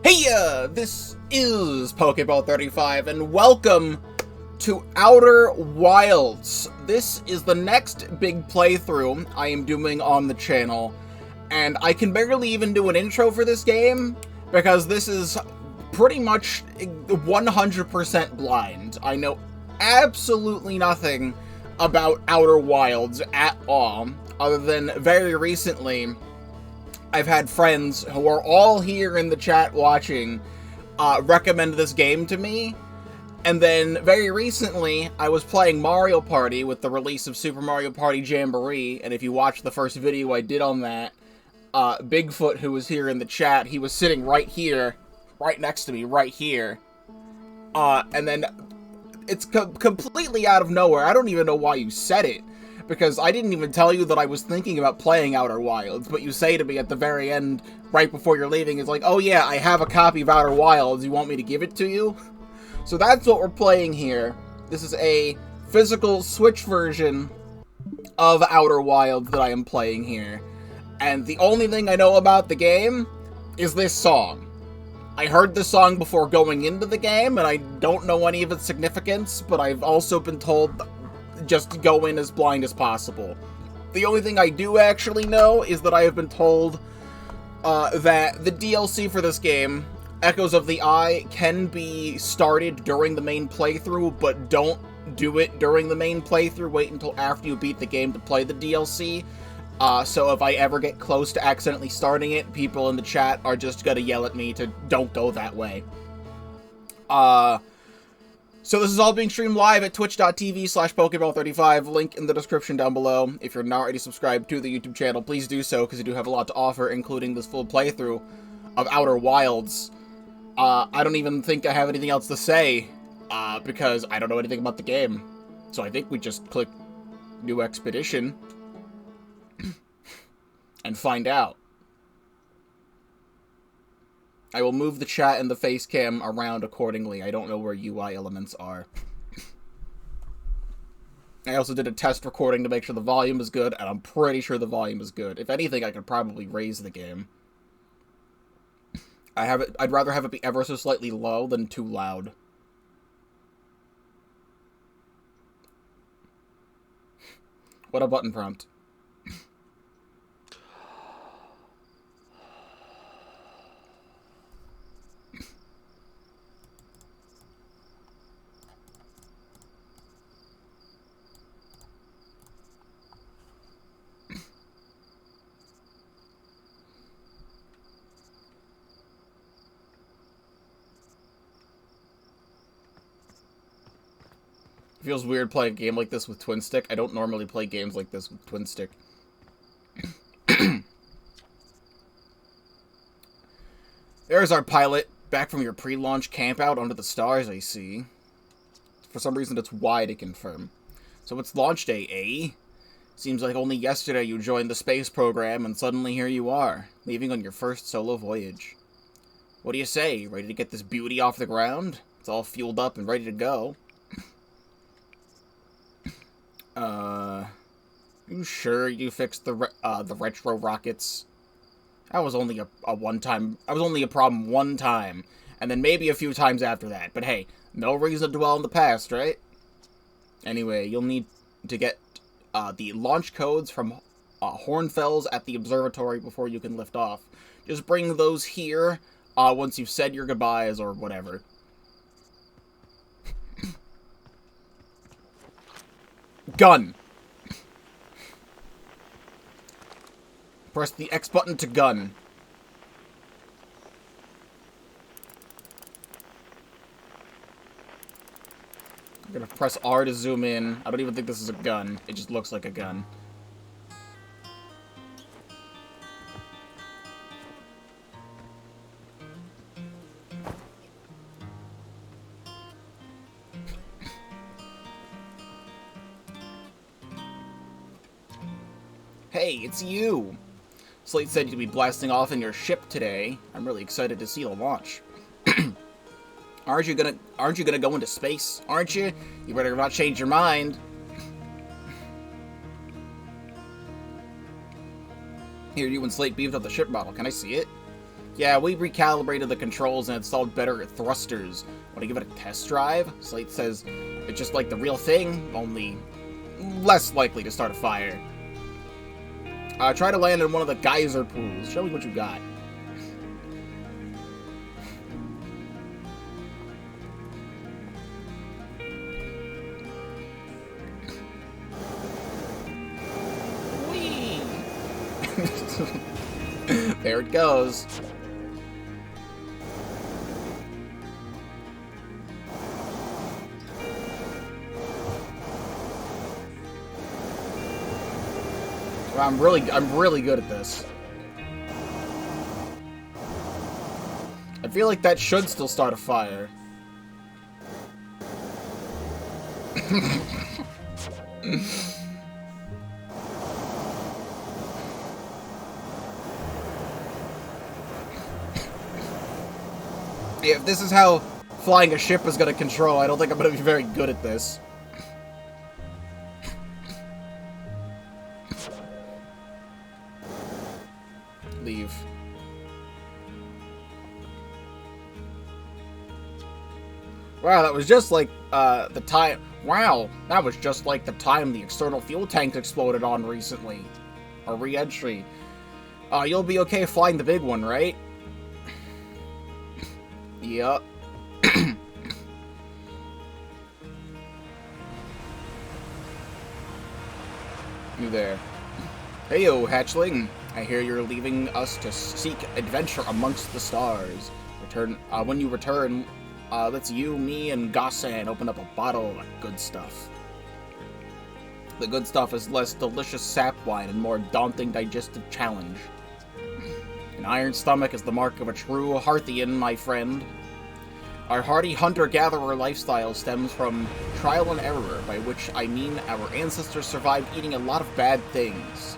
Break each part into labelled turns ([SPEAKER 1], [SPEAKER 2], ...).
[SPEAKER 1] Heya! This is Pokeball35, and welcome to Outer Wilds. This is the next big playthrough I am doing on the channel, and I can barely even do an intro for this game, because this is pretty much 100% blind. I know absolutely nothing about Outer Wilds at all, other than very recently I've had friends who are all here in the chat watching recommend this game to me. And then very recently I was playing Mario Party with the release of Super Mario Party Jamboree, and if you watch the first video I did on that, Bigfoot, who was here in the chat, he was sitting right here, right next to me, right here. And then it's completely out of nowhere. I don't even know why you said it, because I didn't even tell you that I was thinking about playing Outer Wilds, but you say to me at the very end, right before you're leaving, it's like, oh yeah, I have a copy of Outer Wilds, you want me to give it to you? So that's what we're playing here. This is a physical Switch version of Outer Wilds that I am playing here. And the only thing I know about the game is this song. I heard this song before going into the game, and I don't know any of its significance, but I've also been told just go in as blind as possible. The only thing I do actually know is that I have been told that the DLC for this game, Echoes of the Eye, can be started during the main playthrough, but don't do it during the main playthrough. Wait until after you beat the game to play the DLC. So if I ever get close to accidentally starting it, people in the chat are just gonna yell at me to don't go that way. So this is all being streamed live at twitch.tv/Pokeball35, link in the description down below. If you're not already subscribed to the YouTube channel, please do so, because I do have a lot to offer, including this full playthrough of Outer Wilds. I don't even think I have anything else to say, because I don't know anything about the game. So I think we just click New Expedition and find out. I will move the chat and the face cam around accordingly. I don't know where UI elements are. I also did a test recording to make sure the volume is good, and I'm pretty sure the volume is good. If anything, I could probably raise the game. I'd rather have it be ever so slightly low than too loud. What a button prompt. It feels weird playing a game like this with Twin Stick. I don't normally play games like this with Twin Stick. There's our pilot, back from your pre-launch campout under the stars, I see. For some reason, it's Y to confirm. So it's launch day, eh? Seems like only yesterday you joined the space program, and suddenly here you are, leaving on your first solo voyage. What do you say? Ready to get this beauty off the ground? It's all fueled up and ready to go. You sure you fixed the retro rockets? That was only a one-time. That was only a problem one time, and then maybe a few times after that. But hey, no reason to dwell in the past, right? Anyway, you'll need to get the launch codes from Hornfells at the observatory before you can lift off. Just bring those here once you've said your goodbyes or whatever. Gun. Press the X button to gun. I'm gonna press R to zoom in. I don't even think this is a gun. It just looks like a gun. Hey, it's you! Slate said you'd be blasting off in your ship today. I'm really excited to see the launch. Aren't you gonna go into space? Aren't you? You better not change your mind. Here, you and Slate beamed up the ship model. Can I see it? Yeah, we recalibrated the controls and installed better thrusters. Want to give it a test drive? Slate says it's just like the real thing, only less likely to start a fire. Try to land in one of the geyser pools. Show me what you got. Whee! There it goes. I'm really good at this. I feel like that should still start a fire. If this is how flying a ship is going to control, I don't think I'm going to be very good at this. Leave. Wow, that was just like the time. Wow, that was just like the time the external fuel tanks exploded on recently. Or re-entry. You'll be okay flying the big one, right? Yup. You there. Heyo, hatchling. I hear you're leaving us to seek adventure amongst the stars. When you return, let's you, me, and Gossan open up a bottle of good stuff. The good stuff is less delicious sap wine and more daunting digestive challenge. An iron stomach is the mark of a true Hearthian, my friend. Our hardy hunter-gatherer lifestyle stems from trial and error, by which I mean our ancestors survived eating a lot of bad things.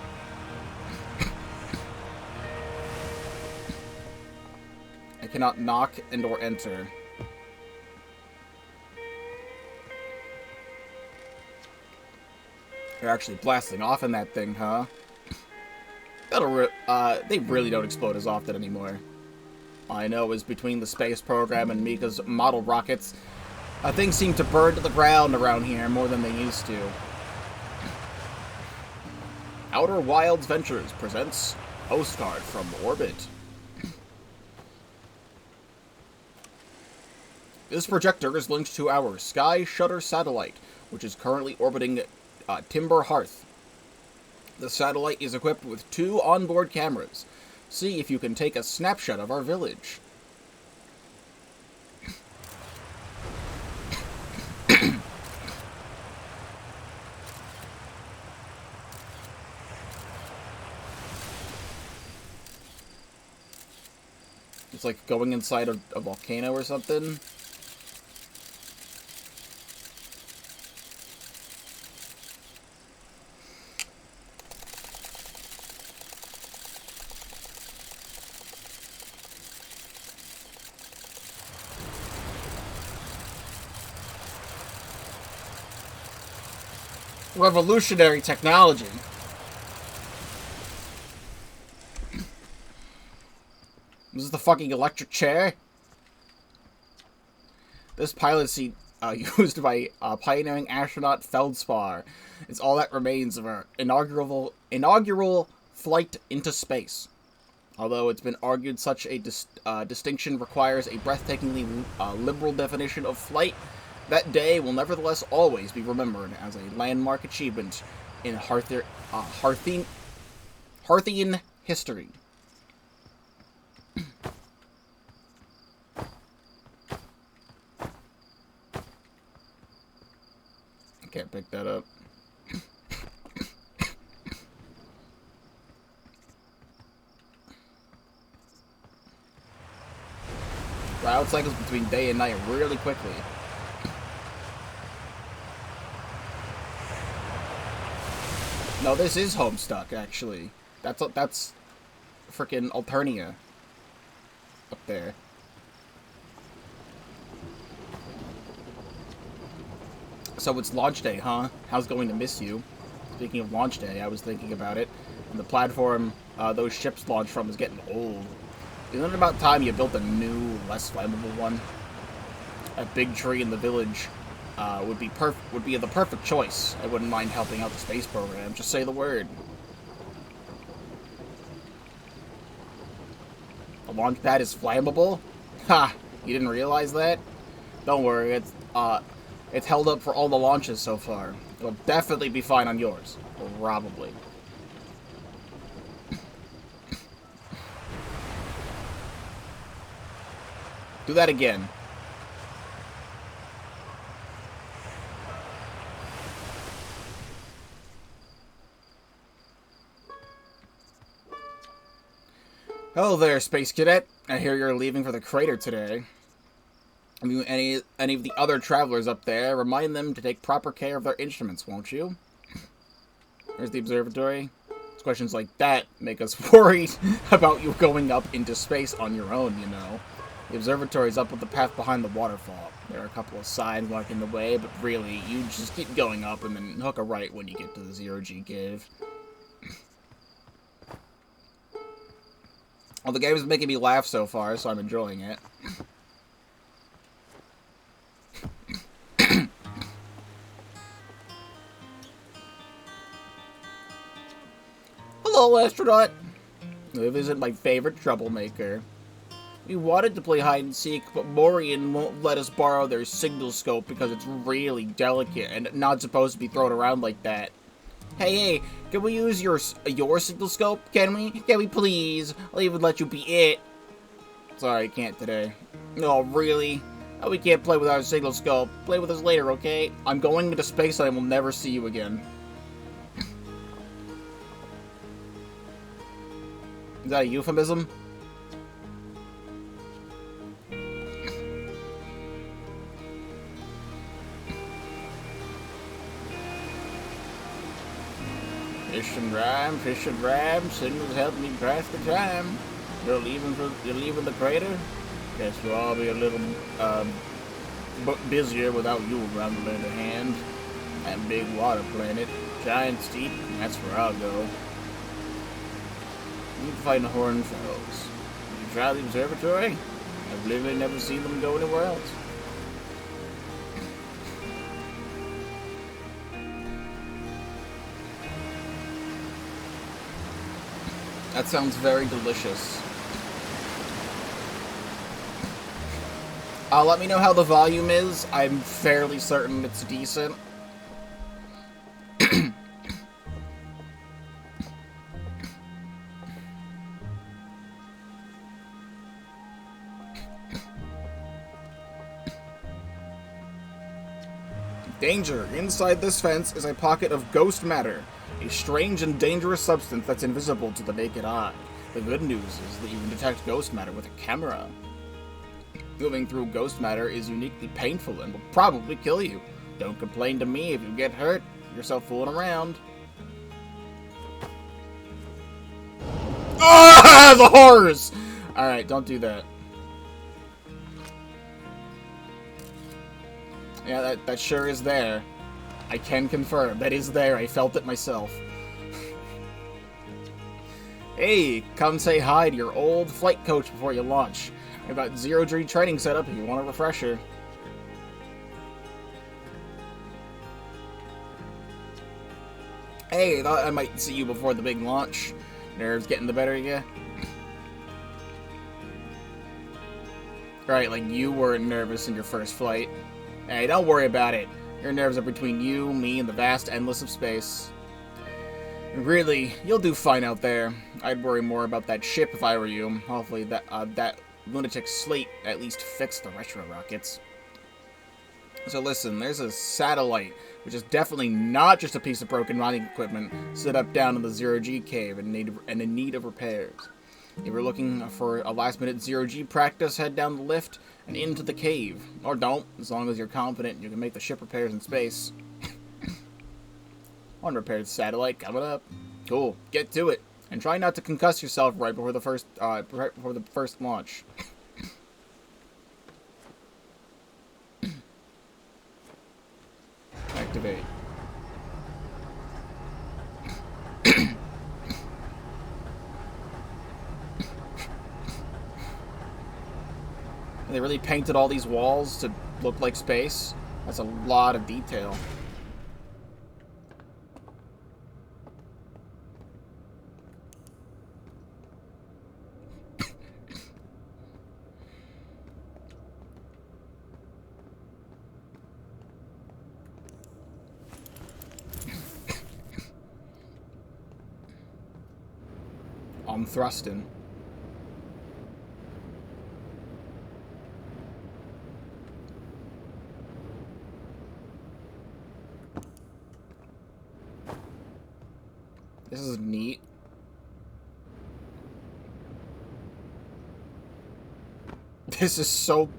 [SPEAKER 1] I cannot knock and or enter. They're actually blasting off in that thing, huh? They really don't explode as often anymore. All I know is between the space program and Mika's model rockets, things seem to burn to the ground around here more than they used to. Outer Wilds Ventures presents Postcard from Orbit. This projector is linked to our Sky Shutter satellite, which is currently orbiting Timber Hearth. The satellite is equipped with 2 onboard cameras. See if you can take a snapshot of our village. It's like going inside a volcano or something. Revolutionary technology. This is the fucking electric chair. This pilot seat used by pioneering astronaut Feldspar is all that remains of our inaugural flight into space. Although it's been argued such a distinction requires a breathtakingly liberal definition of flight, that day will nevertheless always be remembered as a landmark achievement in Hearthian history. I can't pick that up. Cloud cycles between day and night really quickly. No, this is Homestuck, actually. That's frickin' Alternia up there. So it's launch day, huh? How's going to miss you? Speaking of launch day, I was thinking about it. And the platform those ships launch from is getting old. Isn't it about time you built a new, less flammable one? A big tree in the village would be the perfect choice. I wouldn't mind helping out the space program. Just say the word. The launch pad is flammable? Ha! You didn't realize that? Don't worry, it's held up for all the launches so far. It'll definitely be fine on yours. Probably. Do that again. Hello there, Space Cadet. I hear you're leaving for the crater today. If you any of the other travelers up there, remind them to take proper care of their instruments, won't you? There's the observatory. Questions like that make us worried about you going up into space on your own, you know. The observatory is up with the path behind the waterfall. There are a couple of signs blocking the way, but really, you just keep going up and then hook a right when you get to the zero-G cave. Well, the game is making me laugh so far, so I'm enjoying it. Hello, astronaut. Liv isn't my favorite troublemaker. We wanted to play hide and seek, but Morian won't let us borrow their signal scope because it's really delicate and not supposed to be thrown around like that. Hey, can we use your signal scope? Can we? Can we please? I'll even let you be it. Sorry, I can't today. No, really? Oh, we can't play with our signal scope. Play with us later, okay? I'm going into space and I will never see you again. Is that a euphemism? Fish and rhyme, signals help me pass the time. You're leaving the crater? Guess we'll all be a little busier without you around to lend a hand. That big water planet, giant steep, that's where I'll go. You find the horned fellows. You try the observatory? I've literally never seen them go anywhere else. That sounds very delicious. Let me know how the volume is. I'm fairly certain it's decent. Danger! Inside this fence is a pocket of ghost matter. A strange and dangerous substance that's invisible to the naked eye. The good news is that you can detect ghost matter with a camera. Moving through ghost matter is uniquely painful and will probably kill you. Don't complain to me if you get hurt. You're so fooling around. Ah! The horrors! Alright, don't do that. Yeah, that sure is there. I can confirm. That is there. I felt it myself. Hey, come say hi to your old flight coach before you launch. I've got zero-G training set up if you want a refresher. Hey, I thought I might see you before the big launch. Nerves getting the better of you? Right, like you weren't nervous in your first flight. Hey, don't worry about it. Your nerves are between you, me, and the vast endless of space. Really, you'll do fine out there. I'd worry more about that ship if I were you. Hopefully that lunatic slate at least fixed the retro rockets. So listen, there's a satellite, which is definitely not just a piece of broken mining equipment, set up down in the zero-G cave and in need of repairs. If you're looking for a last-minute zero-G practice, head down the lift and into the cave. Or don't, as long as you're confident you can make the ship repairs in space. Unrepaired satellite coming up. Cool, get to it. And try not to concuss yourself right before the first launch. Activate. And they really painted all these walls to look like space. That's a lot of detail. I'm thrusting. This is neat. This is so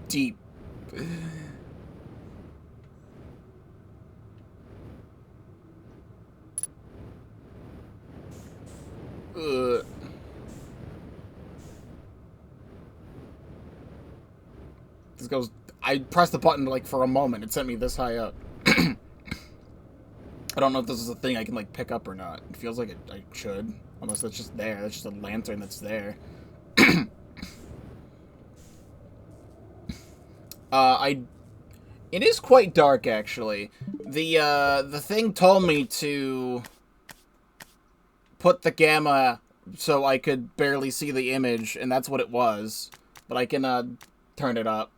[SPEAKER 1] deep. Ugh. This goes... I pressed the button, like, for a moment. It sent me this high up. I don't know if this is a thing I can, like, pick up or not. It feels like I should. Unless that's just there. That's just a lantern that's there. It is quite dark, actually. The thing told me to put the gamma so I could barely see the image, and that's what it was. But I can, turn it up.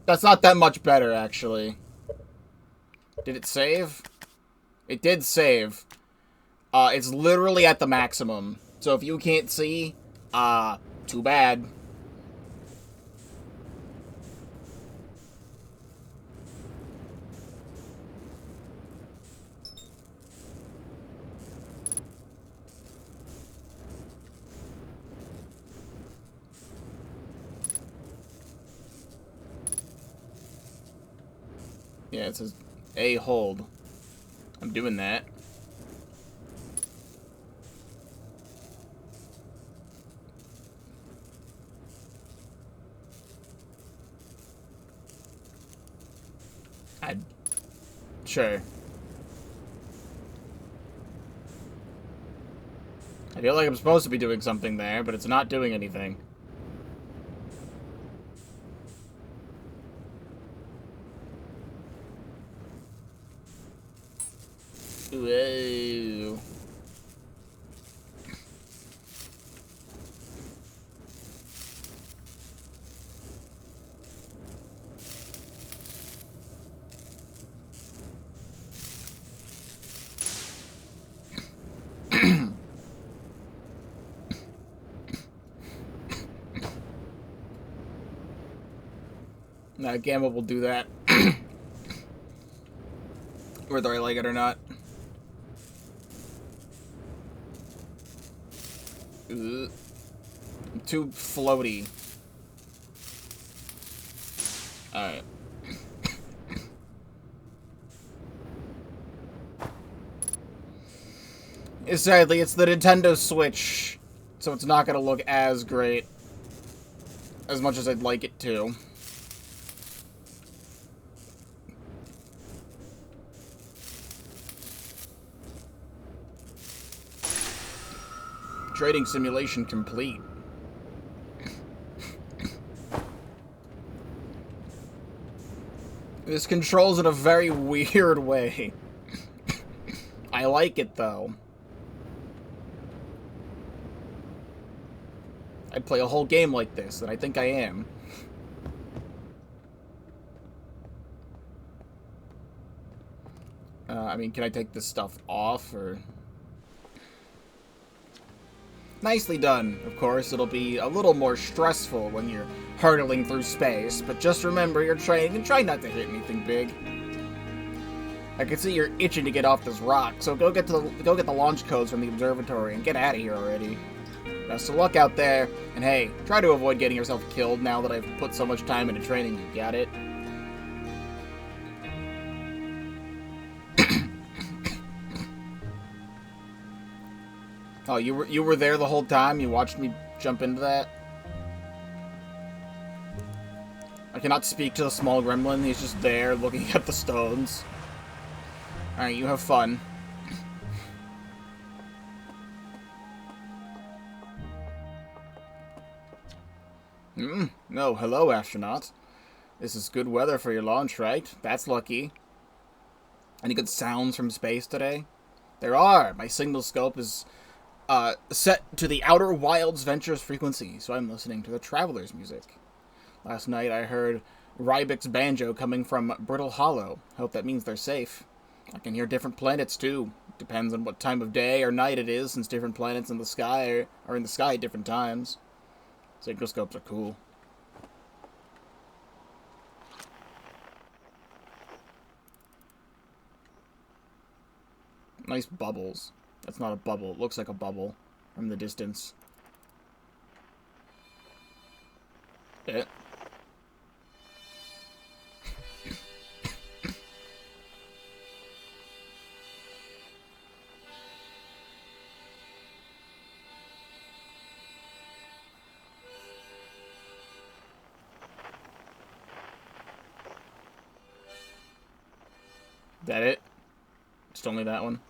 [SPEAKER 1] That's not that much better, actually. Did it save? It did save. It's literally at the maximum. So if you can't see, too bad. Yeah, it says A hold. I'm doing that. Sure. I feel like I'm supposed to be doing something there, but it's not doing anything. Whoa. That gamma will do that. Whether I like it or not. Ugh. I'm too floaty. Alright. Sadly, it's the Nintendo Switch, so it's not gonna look as great as much as I'd like it to. Trading simulation complete. This controls in a very weird way. I like it, though. I'd play a whole game like this, and I think I am. I mean, can I take this stuff off, or... Nicely done, of course. It'll be a little more stressful when you're hurtling through space, but just remember you're trying and try not to hit anything big. I can see you're itching to get off this rock, so go get the launch codes from the observatory and get out of here already. Best of luck out there, and hey, try to avoid getting yourself killed now that I've put so much time into training you, got it? Oh, you were there the whole time? You watched me jump into that? I cannot speak to the small gremlin. He's just there looking at the stones. Alright, you have fun. No, hello, astronaut. This is good weather for your launch, right? That's lucky. Any good sounds from space today? There are. My signal scope is set to the Outer Wilds Ventures frequency, so I'm listening to the Traveler's music. Last night I heard Rybik's banjo coming from Brittle Hollow. Hope that means they're safe. I can hear different planets too. Depends on what time of day or night it is, since different planets in the sky are in the sky at different times. Signal scopes are cool. Nice bubbles. That's not a bubble. It looks like a bubble from the distance. Eh. That it? Just only that one?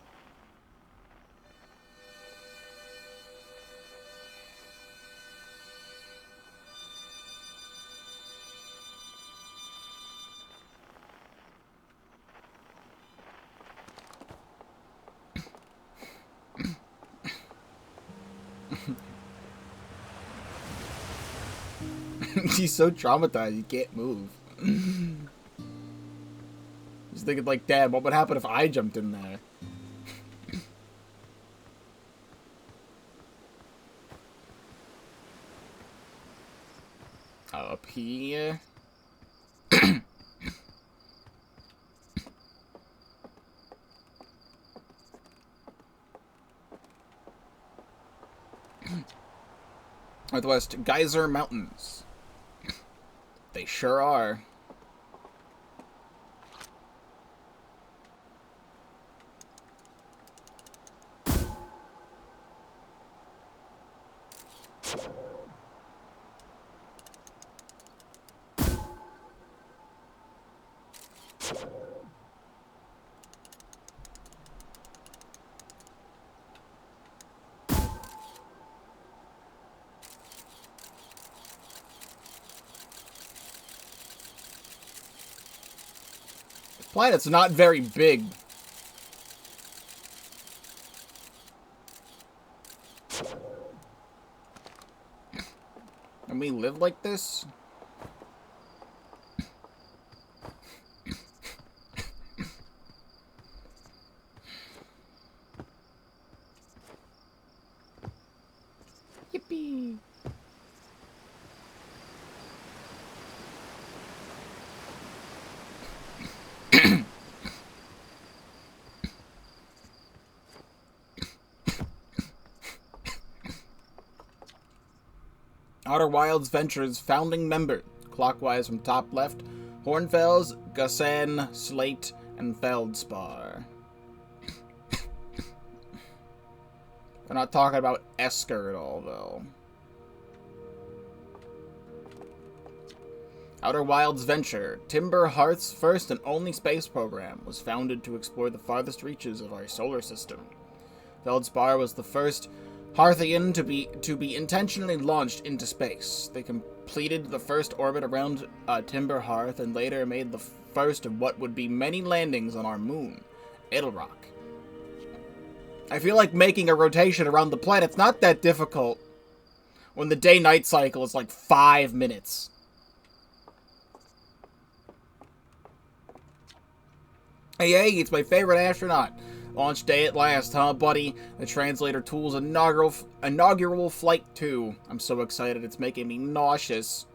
[SPEAKER 1] He's so traumatized, he can't move. He's thinking like, damn, what would happen if I jumped in there? Up here. Northwest Geyser Mountains. They sure are. Planet's not very big. And we live like this? Yippee! Outer Wilds Ventures founding member, clockwise from top left, Hornfels, Gussan, Slate, and Feldspar. We're not talking about Esker at all, though. Outer Wilds Venture, Timber Hearth's first and only space program, was founded to explore the farthest reaches of our solar system. Feldspar was the first Hearthian to be intentionally launched into space. They completed the first orbit around Timber Hearth and later made the first of what would be many landings on our moon, Edelrock. I feel like making a rotation around the planet's not that difficult when the day-night cycle is like 5 minutes. Hey, it's my favorite astronaut. Launch day at last, huh, buddy? The translator tool's inaugural flight 2. I'm so excited, it's making me nauseous.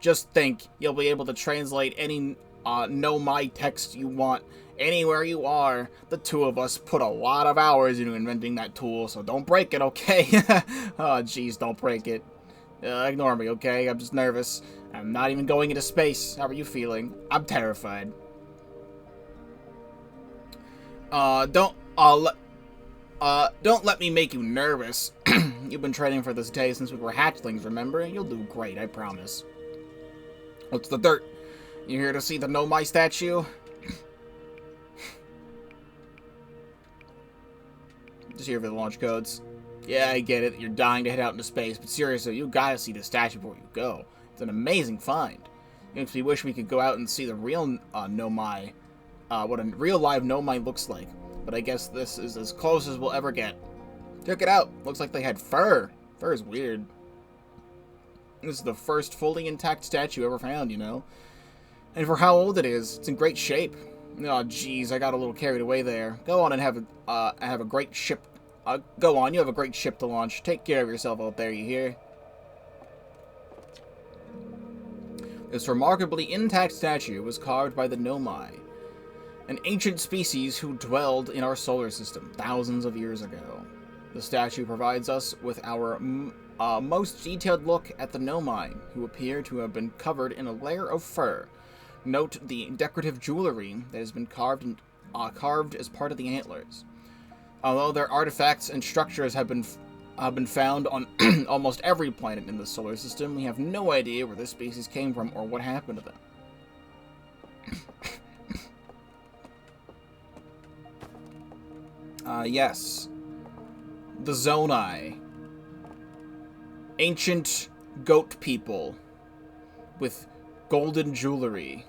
[SPEAKER 1] Just think, you'll be able to translate any know-my text you want, anywhere you are. The two of us put a lot of hours into inventing that tool, so don't break it, okay? Oh, jeez, don't break it. Ignore me, okay? I'm just nervous. I'm not even going into space. How are you feeling? I'm terrified. Don't let me make you nervous. You've been training for this day since we were hatchlings, remember? You'll do great, I promise. What's the dirt? You here to see the Know My statue? Just here for the launch codes. Yeah, I get it. You're dying to head out into space, but seriously, you gotta see the statue before you go. It's an amazing find. Makes me wish we could go out and see the real Nomai, what a real live Nomai looks like. But I guess this is as close as we'll ever get. Check it out. Looks like they had fur. Fur is weird. This is the first fully intact statue ever found, you know? And for how old it is, it's in great shape. Oh, jeez, I got a little carried away there. Go on and have a great ship. Go on, you have a great ship to launch. Take care of yourself out there, you hear? This remarkably intact statue was carved by the Nomai, an ancient species who dwelled in our solar system thousands of years ago. The statue provides us with our most detailed look at the Nomai, who appear to have been covered in a layer of fur. Note the decorative jewelry that has been carved as part of the antlers. Although their artifacts and structures have been found on almost every planet in the solar system, we have no idea where this species came from or what happened to them. Yes. The Zonai. Ancient goat people with golden jewelry.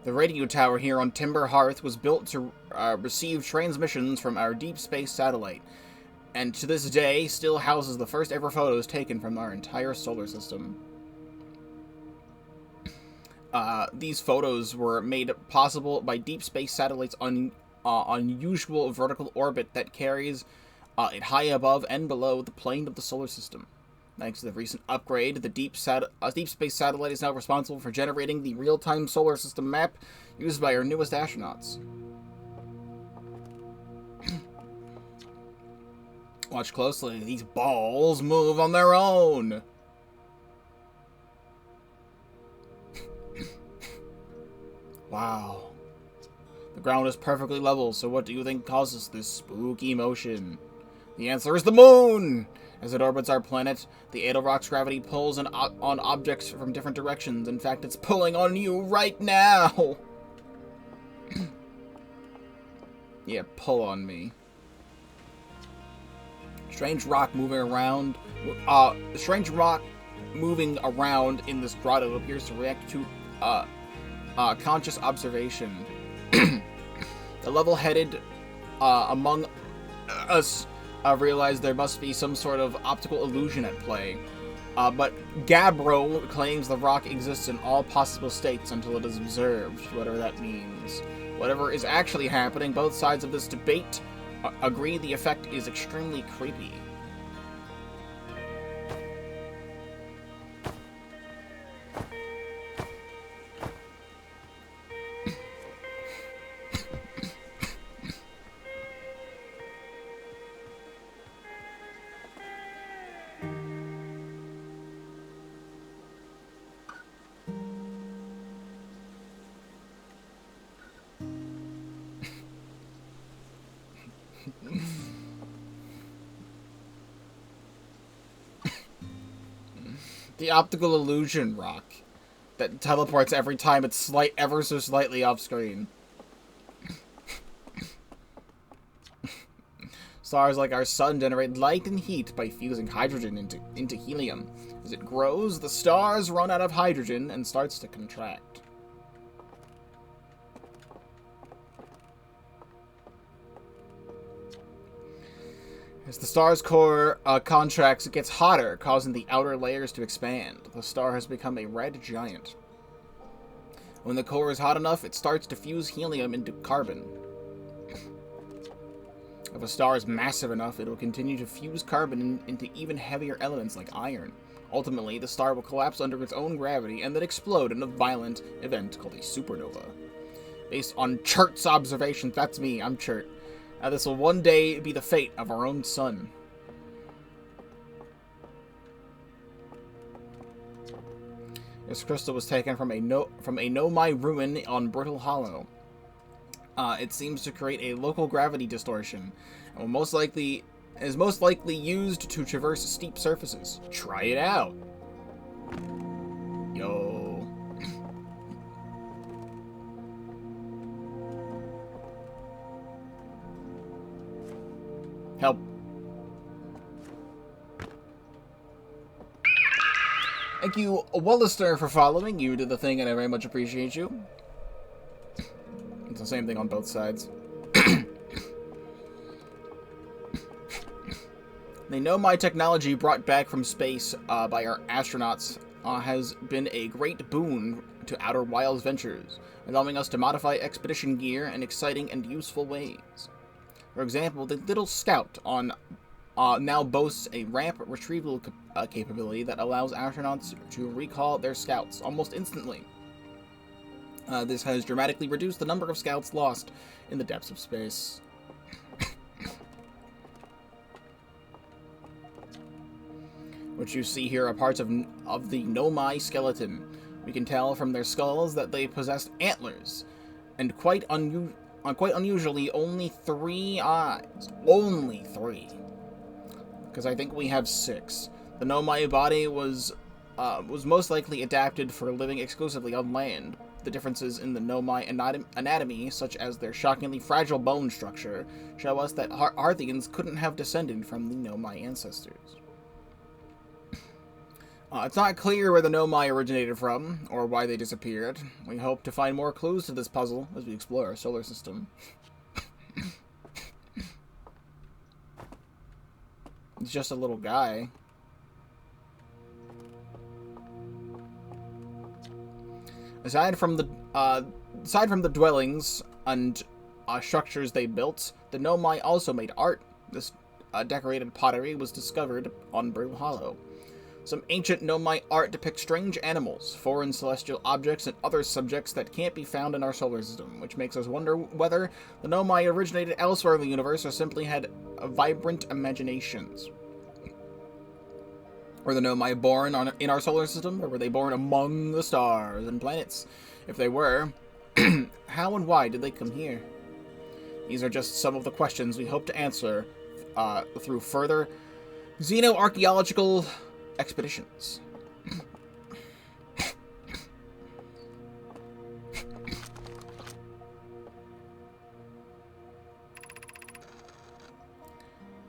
[SPEAKER 1] The radio tower here on Timber Hearth was built to receive transmissions from our deep space satellite, and to this day still houses the first ever photos taken from our entire solar system. These photos were made possible by deep space satellites' unusual vertical orbit that carries it high above and below the plane of the solar system. Thanks to the recent upgrade, the deep space satellite is now responsible for generating the real-time solar system map used by our newest astronauts. Watch closely. These balls move on their own. Wow. The ground is perfectly level, so what do you think causes this spooky motion? The answer is the moon! As it orbits our planet, the Edelrock's gravity pulls on objects from different directions. In fact, it's pulling on you right now! Yeah, pull on me. Strange rock moving around in this grotto appears to react to conscious observation. The level-headed among us realized there must be some sort of optical illusion at play. But Gabbro claims the rock exists in all possible states until it is observed, whatever that means. Whatever is actually happening, both sides of this debate agree the effect is extremely creepy. The optical illusion rock that teleports every time it's ever so slightly off screen. Stars like our sun generate light and heat by fusing hydrogen into helium. As it grows, the stars run out of hydrogen and starts to contract. As the star's core contracts, it gets hotter, causing the outer layers to expand. The star has become a red giant. When the core is hot enough, it starts to fuse helium into carbon. If a star is massive enough, it will continue to fuse carbon into even heavier elements like iron. Ultimately, the star will collapse under its own gravity and then explode in a violent event called a supernova. Based on Chert's observations, that's me, I'm Chert. This will one day be the fate of our own sun. This crystal was taken from a Nomai ruin on Brittle Hollow. It seems to create a local gravity distortion, and is most likely used to traverse steep surfaces. Try it out. Yo. Help. Thank you, Wallister, for following. You did the thing, and I very much appreciate you. It's the same thing on both sides. They know my technology brought back from space by our astronauts has been a great boon to Outer Wilds ventures, allowing us to modify expedition gear in exciting and useful ways. For example, the Little Scout now boasts a ramp retrieval capability that allows astronauts to recall their scouts almost instantly. This has dramatically reduced the number of scouts lost in the depths of space. What you see here are parts of the Nomai skeleton. We can tell from their skulls that they possessed antlers, and quite unusually, only 3 eyes. Only 3. Because I think we have 6. The Nomai body was most likely adapted for living exclusively on land. The differences in the Nomai anatomy, such as their shockingly fragile bone structure, show us that Arthians couldn't have descended from the Nomai ancestors. It's not clear where the Nomai originated from, or why they disappeared. We hope to find more clues to this puzzle as we explore our solar system. It's just a little guy. Aside from the dwellings and structures they built, the Nomai also made art. This decorated pottery was discovered on Brittle Hollow. Some ancient Nomai art depicts strange animals, foreign celestial objects, and other subjects that can't be found in our solar system, which makes us wonder whether the Nomai originated elsewhere in the universe or simply had vibrant imaginations. Were the Nomai born in our solar system, or were they born among the stars and planets? If they were, how and why did they come here? These are just some of the questions we hope to answer through further xenoarchaeological expeditions.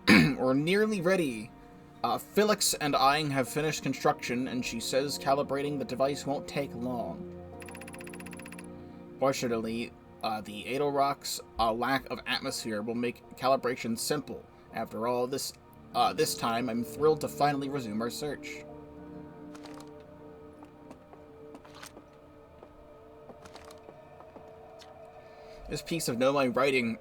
[SPEAKER 1] We're nearly ready. Felix and I have finished construction, and she says calibrating the device won't take long. Fortunately, the Edelrock's lack of atmosphere will make calibration simple. After all, this time, I'm thrilled to finally resume our search. This piece of Nomai writing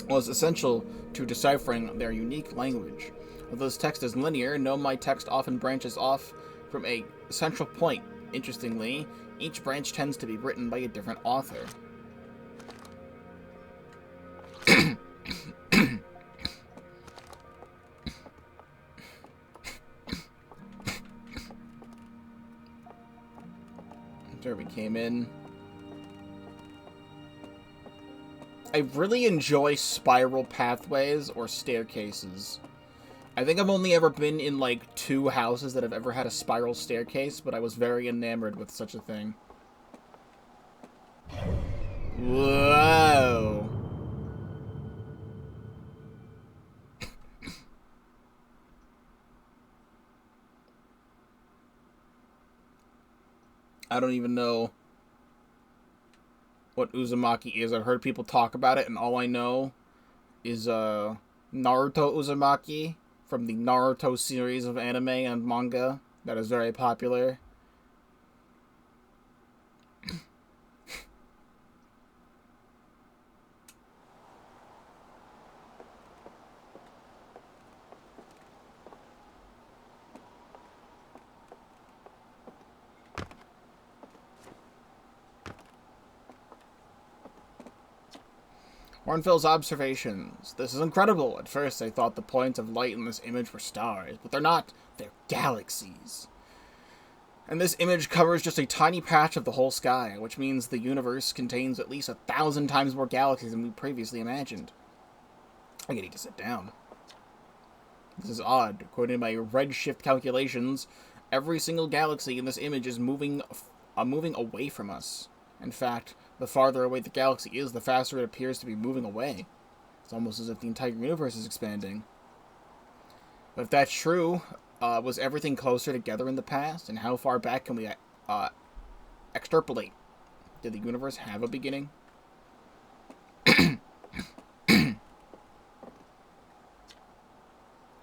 [SPEAKER 1] was essential to deciphering their unique language. Although this text is linear, Nomai text often branches off from a central point. Interestingly, each branch tends to be written by a different author. There we came in. I really enjoy spiral pathways or staircases. I think I've only ever been in, like, 2 houses that have ever had a spiral staircase, but I was very enamored with such a thing. Whoa! I don't even know what Uzumaki is. I've heard people talk about it, and all I know is, Naruto Uzumaki from the Naruto series of anime and manga that is very popular. Hornfield's observations. This is incredible. At first I thought the points of light in this image were stars, but they're not. They're galaxies. And this image covers just a tiny patch of the whole sky, which means the universe contains at least 1,000 times more galaxies than we previously imagined. I need to sit down. This is odd. According to my redshift calculations, every single galaxy in this image is moving away from us. In fact, the farther away the galaxy is, the faster it appears to be moving away. It's almost as if the entire universe is expanding. But if that's true, was everything closer together in the past? And how far back can we extrapolate? Did the universe have a beginning?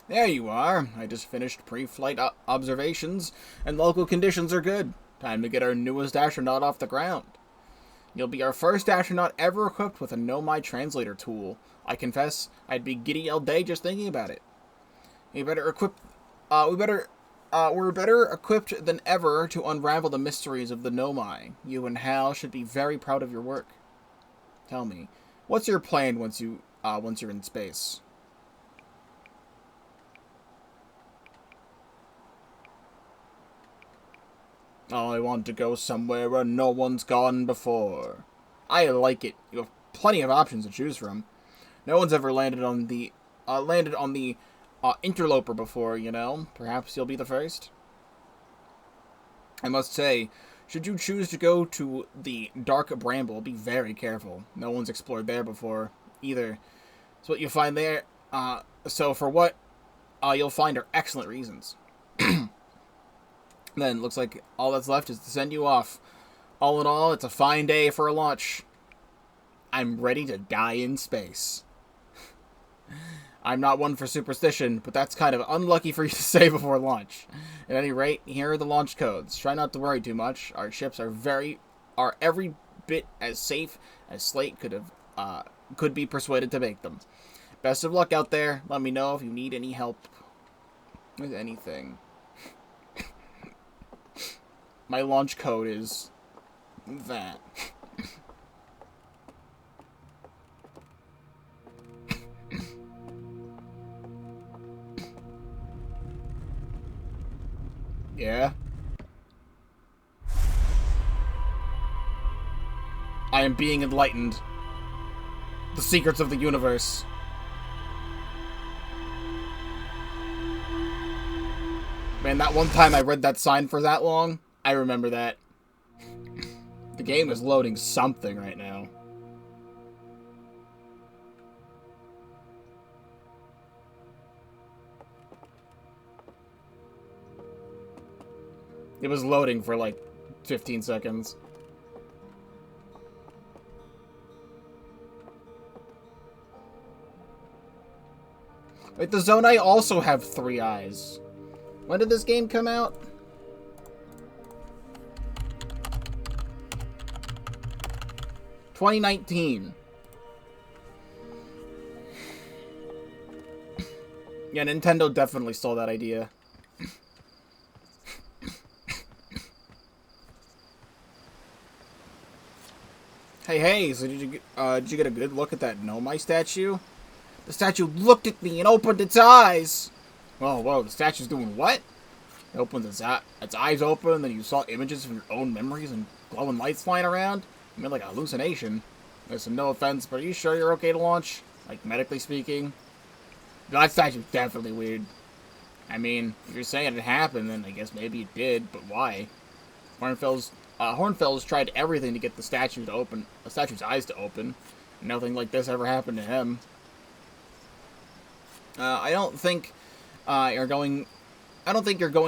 [SPEAKER 1] There you are. I just finished pre-flight observations, and local conditions are good. Time to get our newest astronaut off the ground. You'll be our first astronaut ever equipped with a Nomai translator tool. I confess, I'd be giddy all day just thinking about it. We're better equipped than ever to unravel the mysteries of the Nomai. You and Hal should be very proud of your work. Tell me, what's your plan once you're in space? I want to go somewhere where no one's gone before. I like it. You have plenty of options to choose from. No one's ever landed on the interloper before, you know. Perhaps you'll be the first. I must say, should you choose to go to the Dark Bramble, be very careful. No one's explored there before either. So what you find there, you'll find are excellent reasons. Then, looks like all that's left is to send you off. All in all, it's a fine day for a launch. I'm ready to die in space. I'm not one for superstition, but that's kind of unlucky for you to say before launch. At any rate, here are the launch codes. Try not to worry too much. Our ships are every bit as safe as Slate could be persuaded to make them. Best of luck out there. Let me know if you need any help with anything. My launch code is that. Yeah? I am being enlightened. The secrets of the universe. Man, that one time I read that sign for that long, I remember that. The game is loading something right now. It was loading for like 15 seconds. Wait, the Zonai also have 3 eyes. When did this game come out? $2019. Yeah, Nintendo definitely stole that idea. Hey, so did you get a good look at that Nomai statue? The statue looked at me and opened its eyes! Whoa, the statue's doing what? It opened its eyes open, and then you saw images from your own memories and glowing lights flying around? I mean, like a hallucination. Listen, no offense, but are you sure you're okay to launch? Like, medically speaking? That statue's definitely weird. I mean, if you're saying it happened, then I guess maybe it did, but why? Hornfels tried everything to get the statue's eyes to open. Nothing like this ever happened to him. I don't think you're going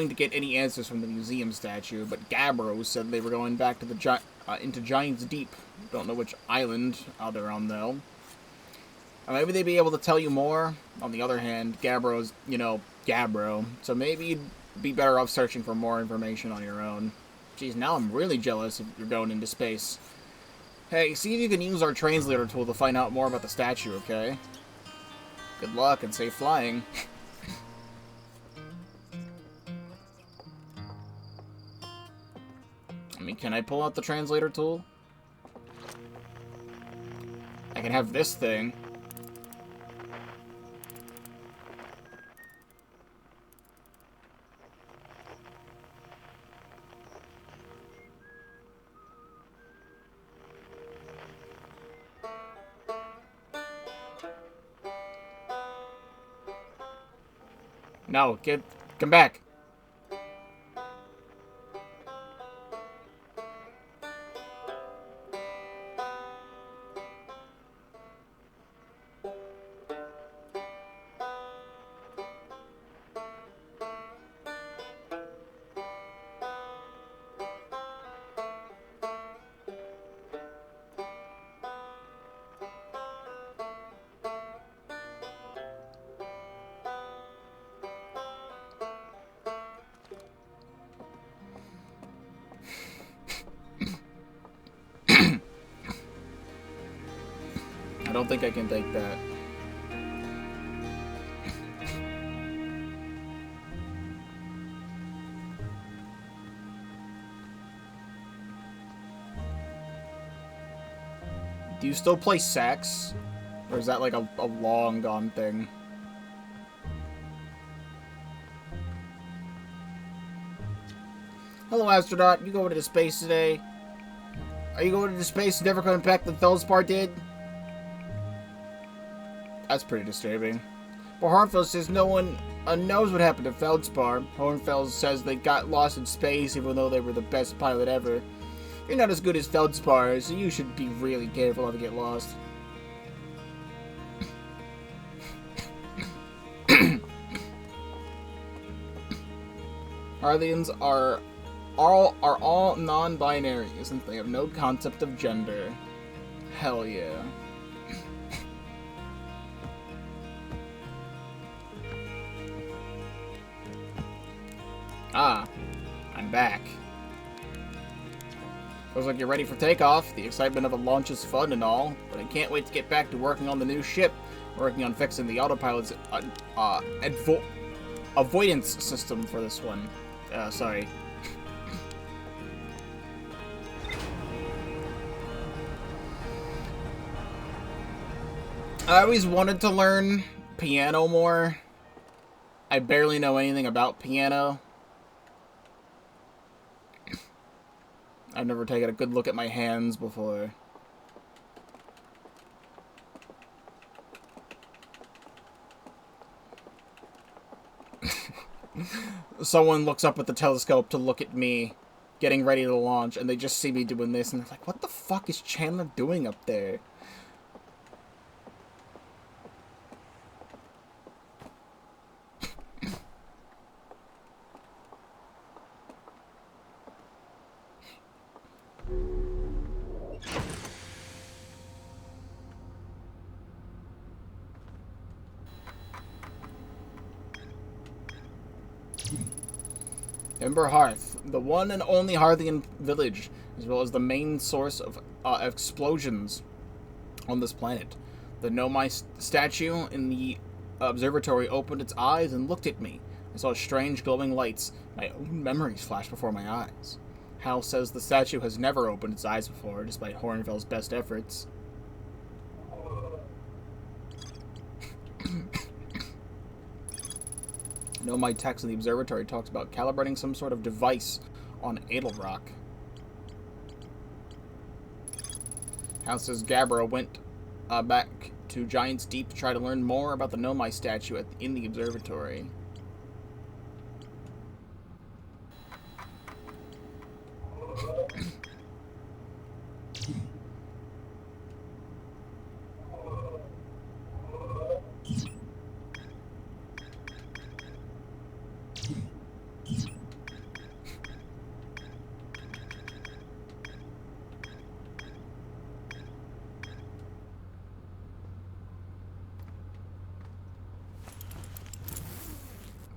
[SPEAKER 1] to get any answers from the museum statue, but Gabbro said they were going back to into Giant's Deep. Don't know which island they're on, though. Maybe they'd be able to tell you more. On the other hand, Gabbro's, Gabbro. So maybe you'd be better off searching for more information on your own. Geez, now I'm really jealous if you're going into space. Hey, see if you can use our translator tool to find out more about the statue, okay? Good luck and safe flying. I mean, can I pull out the translator tool? I can have this thing. No, come back. don't think I can take that. Do you still play sax? Or is that like a long gone thing? Hello, astronaut. You going to space today? Are you going to space and never coming back like Feldspar did? That's pretty disturbing. But Hornfeld says no one knows what happened to Feldspar. Hornfeld says they got lost in space even though they were the best pilot ever. You're not as good as Feldspar, so you should be really careful not to get lost. Arlians are all non-binary, since they have no concept of gender. Hell yeah. Ah, I'm back. Looks like you're ready for takeoff. The excitement of a launch is fun and all, but I can't wait to get back to working on the new ship. Working on fixing the autopilot's avoidance system for this one. Sorry. I always wanted to learn piano more. I barely know anything about piano. I've never taken a good look at my hands before. Someone looks up at the telescope to look at me getting ready to launch, and they just see me doing this, and they're like, what the fuck is Chandler doing up there? Ember Hearth, the one and only Hearthian village, as well as the main source of explosions on this planet. The Nomai statue in the observatory opened its eyes and looked at me. I saw strange glowing lights. My own memories flashed before my eyes. Hal says the statue has never opened its eyes before, despite Hornfeld's best efforts. Nomai text in the observatory talks about calibrating some sort of device on Edelrock. Hal says Gabbro went back to Giant's Deep to try to learn more about the Nomai statue in the observatory.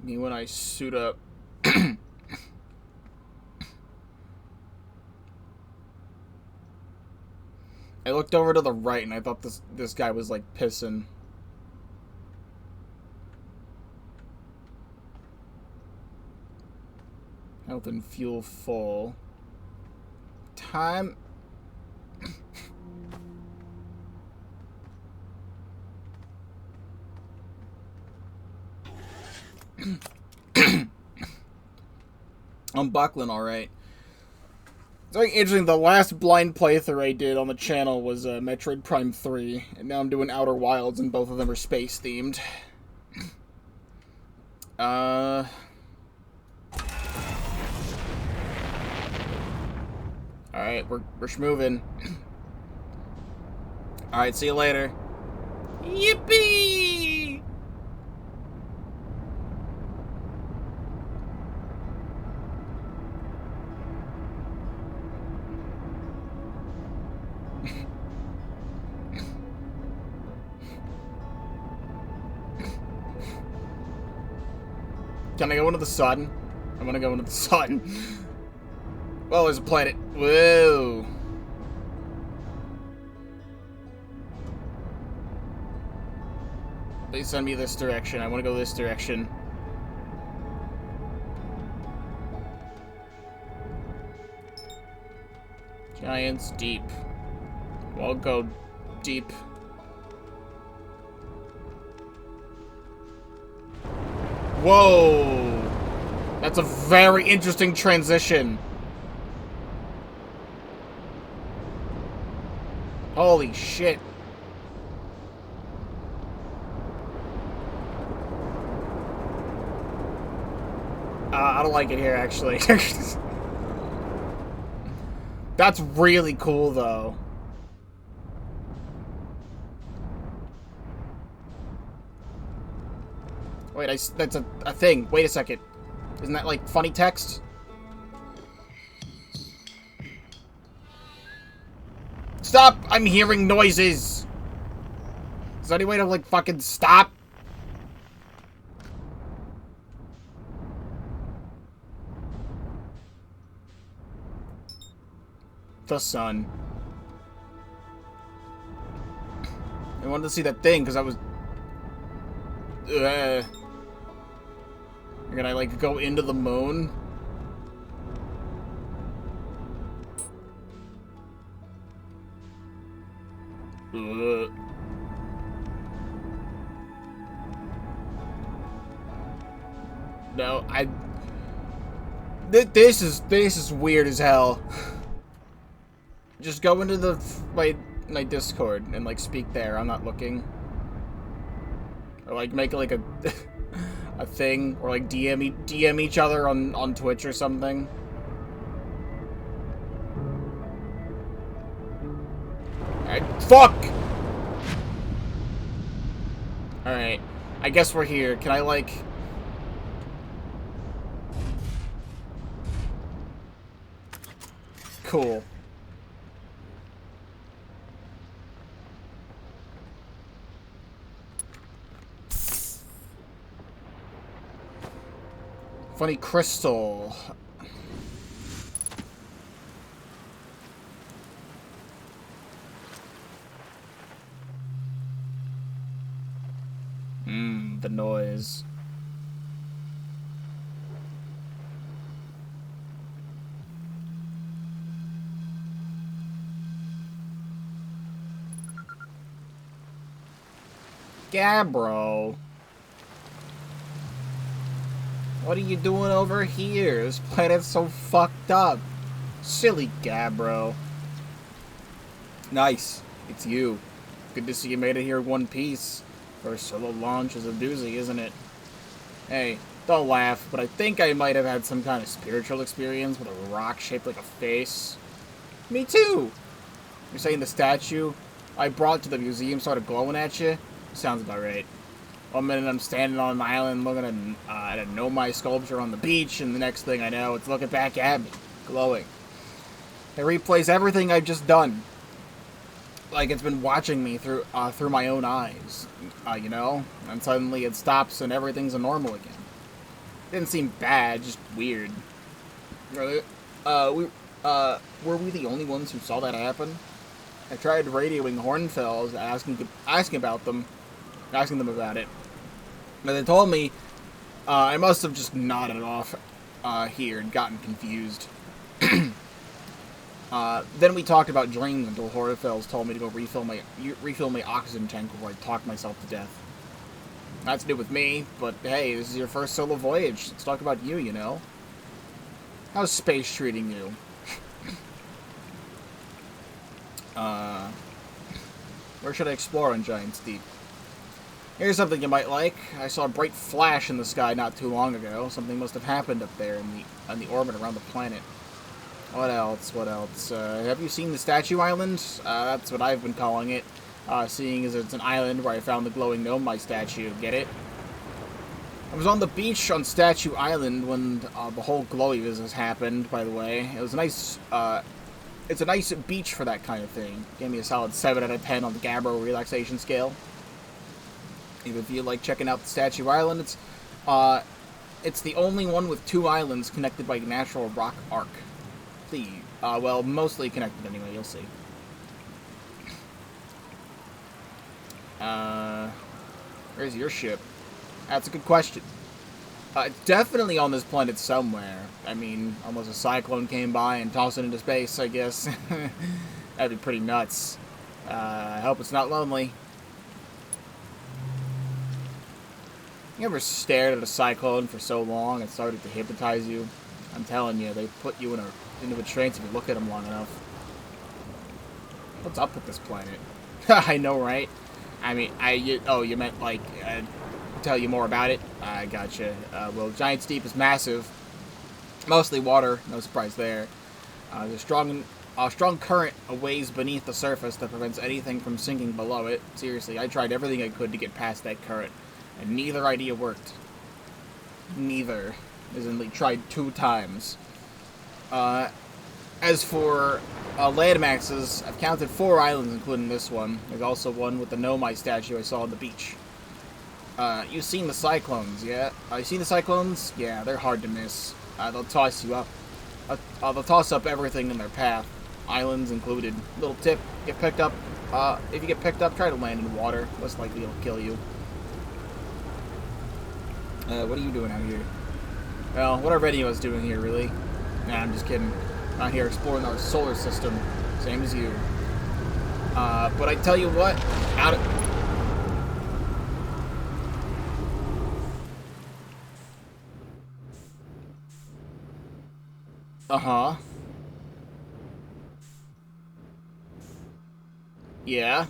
[SPEAKER 1] Me when I suit up. I looked over to the right and I thought this guy was like pissing. Health and fuel full. Time. I'm buckling alright. It's very interesting, the last blind playthrough I did on the channel was Metroid Prime 3, and now I'm doing Outer Wilds, and both of them are space-themed. Alright, we're schmoving. Alright, see you later. Yippee! Can I go into the sun? I want to go into the sun. Well, there's a planet. Whoa. Please send me this direction. I want to go this direction. Giants deep. We'll go deep. Whoa! That's a very interesting transition. Holy shit. I don't like it here, actually. That's really cool, though. Wait, that's a thing. Wait a second. Isn't that, like, funny text? Stop! I'm hearing noises! Is there any way to, like, fucking stop? The sun. I wanted to see that thing, because I was... Can I, like, go into the moon? No, This is weird as hell. Just go into my Discord and, like, speak there. I'm not looking. Or, like, make, like, a... a thing, or like DM each other on Twitch or something. Fuck! Alright. I guess we're here. Can I, like... Cool. Funny crystal. The noise. Gabbro. What are you doing over here? This planet's so fucked up. Silly Gabbro. Nice. It's you. Good to see you made it here in one piece. First solo launch is a doozy, isn't it? Hey, don't laugh, but I think I might have had some kind of spiritual experience with a rock shaped like a face. Me too! You're saying the statue I brought to the museum started glowing at you? Sounds about right. 1 minute I'm standing on an island looking at a Nomai sculpture on the beach, and the next thing I know, it's looking back at me, glowing. It replays everything I've just done. Like it's been watching me through my own eyes, you know? And suddenly it stops and everything's normal again. Didn't seem bad, just weird. Were we the only ones who saw that happen? I tried radioing Hornfells, asking about them. Asking them about it. But they told me I must have just nodded off here and gotten confused. Then we talked about dreams until Hornfells told me to go refill my oxygen tank before I talked myself to death. That's new with me, but hey, this is your first solo voyage. Let's talk about you, you know? How's space treating you? Where should I explore on Giants Deep? Here's something you might like. I saw a bright flash in the sky not too long ago. Something must have happened up there in the orbit around the planet. What else? What else? Have you seen the Statue Island? That's what I've been calling it. Seeing as it's an island where I found the glowing Nomai statue. Get it? I was on the beach on Statue Island when the whole glowy business happened, by the way. It was a nice, it's a nice beach for that kind of thing. Gave me a solid 7 out of 10 on the Gabbro relaxation scale. Even if you like checking out the Statue Island, it's the only one with 2 islands connected by a natural rock arc. Well, mostly connected anyway, you'll see. Where's your ship? That's a good question. Definitely on this planet somewhere. I mean, unless a cyclone came by and tossed it into space, I guess. That'd be pretty nuts. I hope it's not lonely. You ever stared at a cyclone for so long it started to hypnotize you? I'm telling you, they put you into a trance if you look at them long enough. What's up with this planet? I know, right? I mean, you meant, like, tell you more about it? I gotcha. Well, Giant's Deep is massive. Mostly water, no surprise there. There's a strong current a ways beneath the surface that prevents anything from sinking below it. Seriously, I tried everything I could to get past that current, and neither idea worked. Neither. As in, like, tried 2 times. As for landmasses, I've counted 4 islands, including this one. There's also one with the Nomai statue I saw on the beach. You've seen the cyclones, yeah? You seen the cyclones? Yeah, they're hard to miss. They'll toss you up. They'll toss up everything in their path, islands included. Little tip: get picked up. If you get picked up, try to land in water. Less likely it'll kill you. What are you doing out here? Well, what our radio is doing here, really? Nah, I'm just kidding. Out here exploring our solar system, same as you. But I tell you what, Uh-huh. Yeah.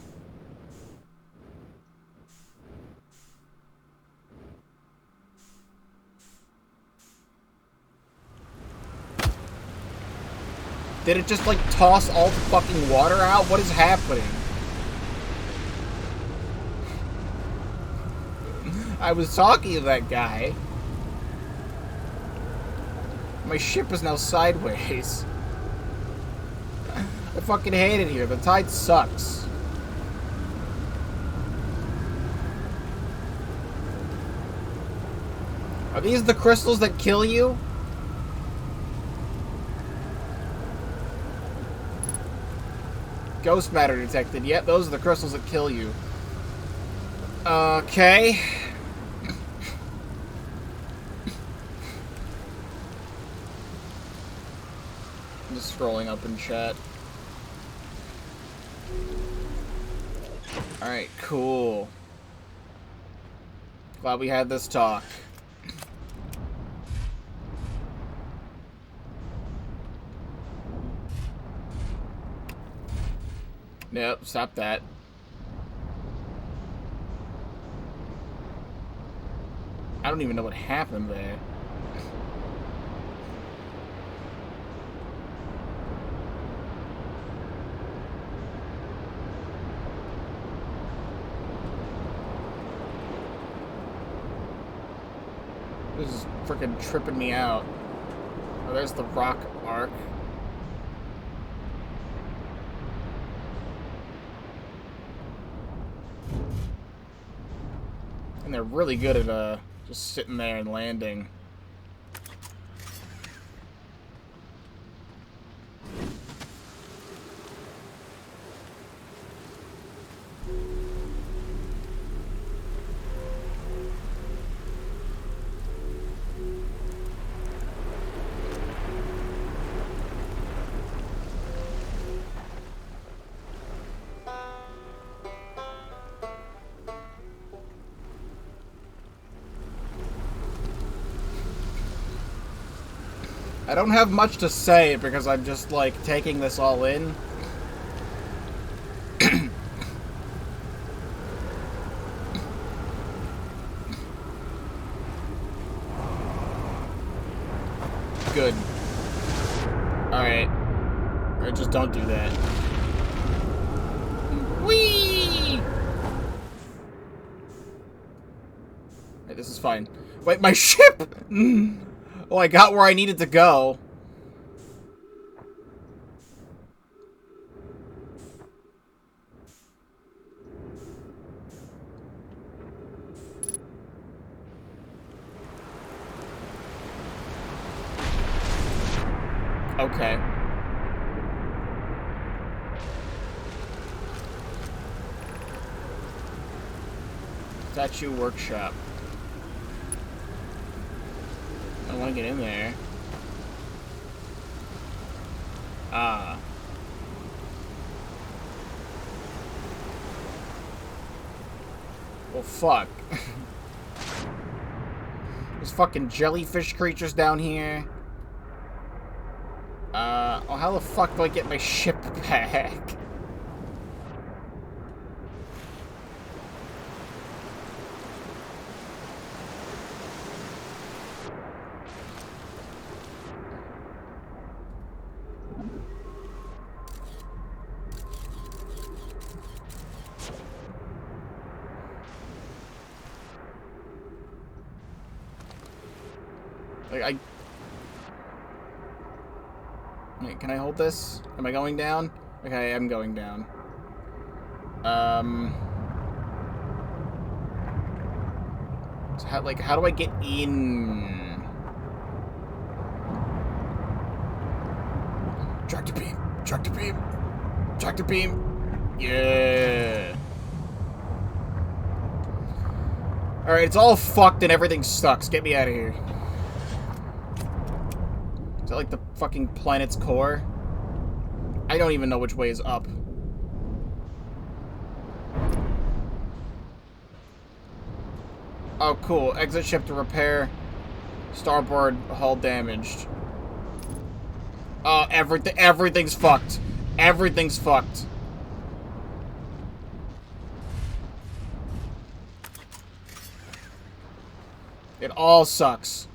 [SPEAKER 1] Did it just, like, toss all the fucking water out? What is happening? I was talking to that guy. My ship is now sideways. I fucking hate it here. The tide sucks. Are these the crystals that kill you? Ghost matter detected. Yep, those are the crystals that kill you. Okay. I'm just scrolling up in chat. Alright, cool. Glad we had this talk. Nope, stop that. I don't even know what happened there. This is freaking tripping me out. Oh, there's the rock arc. And they're really good at just sitting there and landing. I don't have much to say because I'm just, like, taking this all in. Good. Alright. Or just don't do that. Whee! Right, this is fine. Wait, my ship! Oh, I got where I needed to go. Okay. Statue workshop. I want to get in there. Ah. Well, fuck. There's fucking jellyfish creatures down here. Oh, how the fuck do I get my ship back? Like, Wait, can I hold this? Am I going down? Okay, I'm going down. So how do I get in? Tractor beam! Tractor beam! Tractor beam! Yeah! Alright, it's all fucked and everything sucks. Get me out of here. Is that like the fucking planet's core? I don't even know which way is up. Oh, cool. Exit ship to repair. Starboard hull damaged. Oh, everything's fucked. Everything's fucked. It all sucks.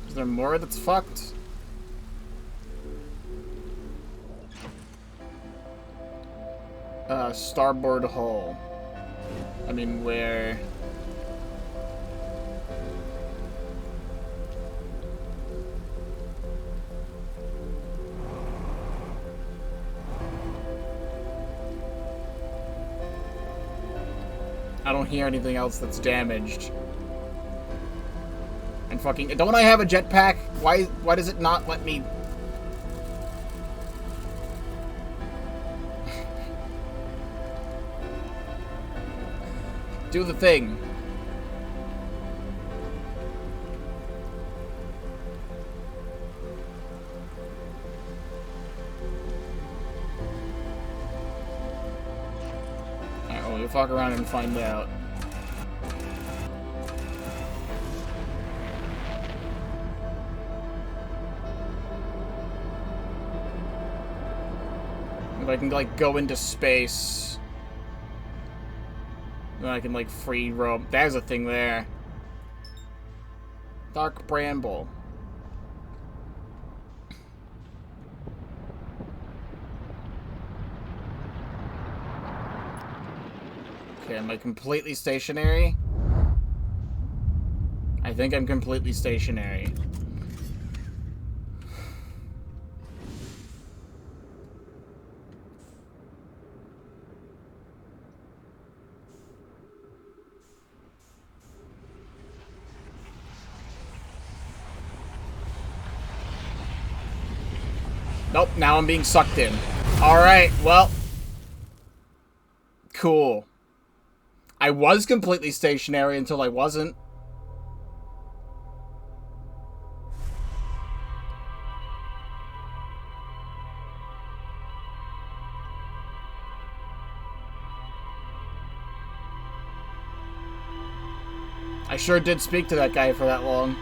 [SPEAKER 1] Is there more that's fucked? Starboard hull. I mean, where... I don't hear anything else that's damaged. And fucking... Don't I have a jetpack? Why does it not let me... do the thing. Alright, well, we'll fuck around and find out. If I can, like, go into space... then I can, like, free roam. There's a thing there. Dark Bramble. Okay, am I completely stationary? I think I'm completely stationary. Nope, now I'm being sucked in. Alright, well. Cool. I was completely stationary until I wasn't. I sure did speak to that guy for that long.